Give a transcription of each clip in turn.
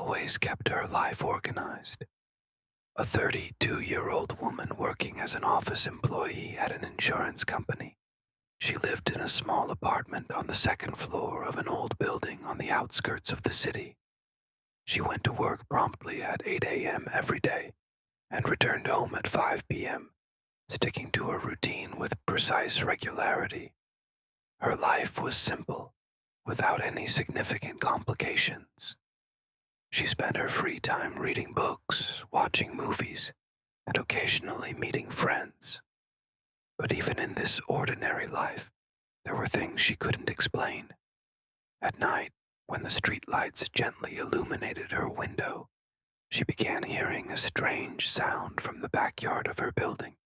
always kept her life organized. A 32-year-old woman working as an office employee at an insurance company. She lived in a small apartment on the second floor of an old building on the outskirts of the city. She went to work promptly at 8 a.m. every day and returned home at 5 p.m., sticking to her routine with precise regularity. Her life was simple, without any significant complications. She spent her free time reading books, watching movies, and occasionally meeting friends. But even in this ordinary life, there were things she couldn't explain. At night, when the streetlights gently illuminated her window, she began hearing a strange sound from the backyard of her building.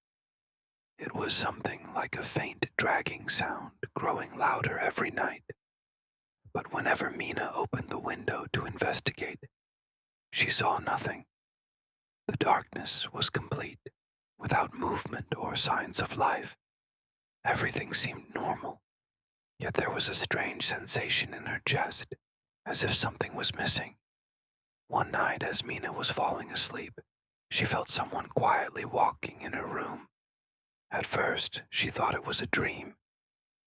It was something like a faint dragging sound, growing louder every night. But whenever Mina opened the window to investigate, she saw nothing. The darkness was complete, without movement or signs of life. Everything seemed normal, yet there was a strange sensation in her chest, as if something was missing. One night, as Mina was falling asleep, she felt someone quietly walking in her room. At first, she thought it was a dream,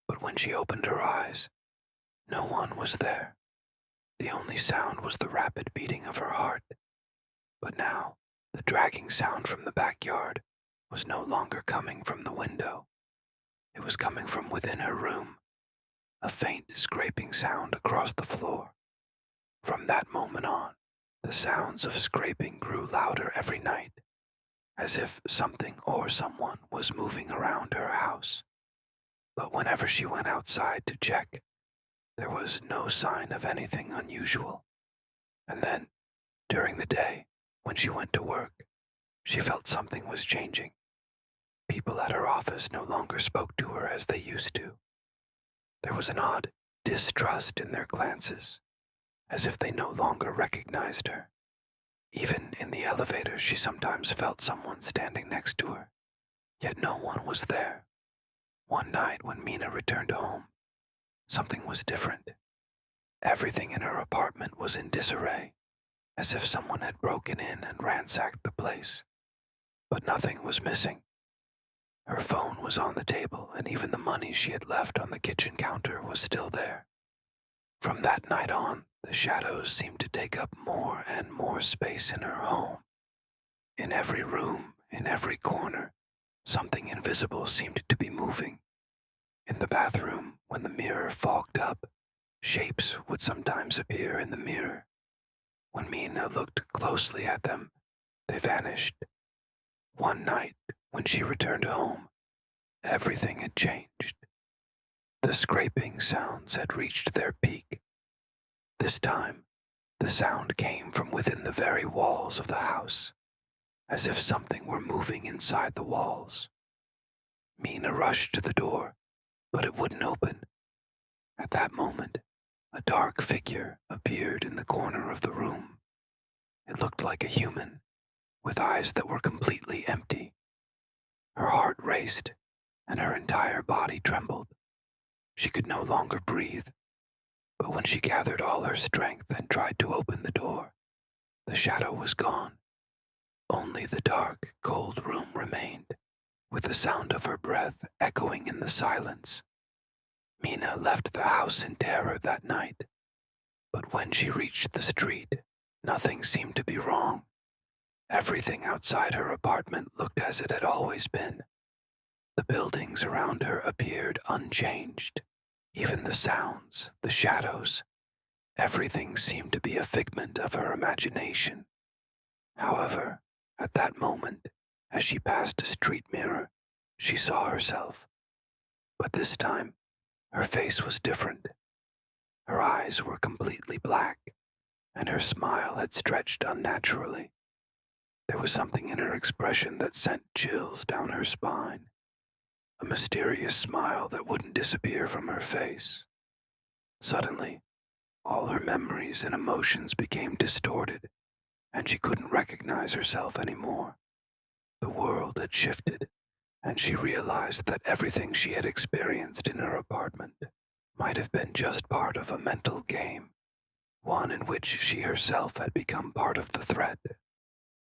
but when she opened her eyes, no one was there. The only sound was the rapid beating of her heart. But now, the dragging sound from the backyard was no longer coming from the window. It was coming from within her room, a faint scraping sound across the floor. From that moment on, the sounds of scraping grew louder every night, as if something or someone was moving around her house. But whenever she went outside to check, there was no sign of anything unusual. And then, during the day, when she went to work, she felt something was changing. People at her office no longer spoke to her as they used to. There was an odd distrust in their glances, as if they no longer recognized her. Even in the elevator, she sometimes felt someone standing next to her, yet no one was there. One night when Mina returned home, something was different. Everything in her apartment was in disarray, as if someone had broken in and ransacked the place. But nothing was missing. Her phone was on the table, and even the money she had left on the kitchen counter was still there. From that night on, the shadows seemed to take up more and more space in her home. In every room, in every corner, something invisible seemed to be moving. In the bathroom, when the mirror fogged up, shapes would sometimes appear in the mirror. When Mina looked closely at them, they vanished. One night, when she returned home, everything had changed. The scraping sounds had reached their peak. This time, the sound came from within the very walls of the house, as if something were moving inside the walls. Mina rushed to the door, but it wouldn't open. At that moment, a dark figure appeared in the corner of the room. It looked like a human, with eyes that were completely empty. Her heart raced, and her entire body trembled. She could no longer breathe, but when she gathered all her strength and tried to open the door, the shadow was gone. Only the dark, cold room remained, with the sound of her breath echoing in the silence. Mina left the house in terror that night, but when she reached the street, nothing seemed to be wrong. Everything outside her apartment looked as it had always been. The buildings around her appeared unchanged. Even the sounds, the shadows, everything seemed to be a figment of her imagination. However, at that moment, as she passed a street mirror, she saw herself. But this time, her face was different. Her eyes were completely black, and her smile had stretched unnaturally. There was something in her expression that sent chills down her spine, a mysterious smile that wouldn't disappear from her face. Suddenly, all her memories and emotions became distorted, and she couldn't recognize herself anymore. The world had shifted, and she realized that everything she had experienced in her apartment might have been just part of a mental game, one in which she herself had become part of the threat.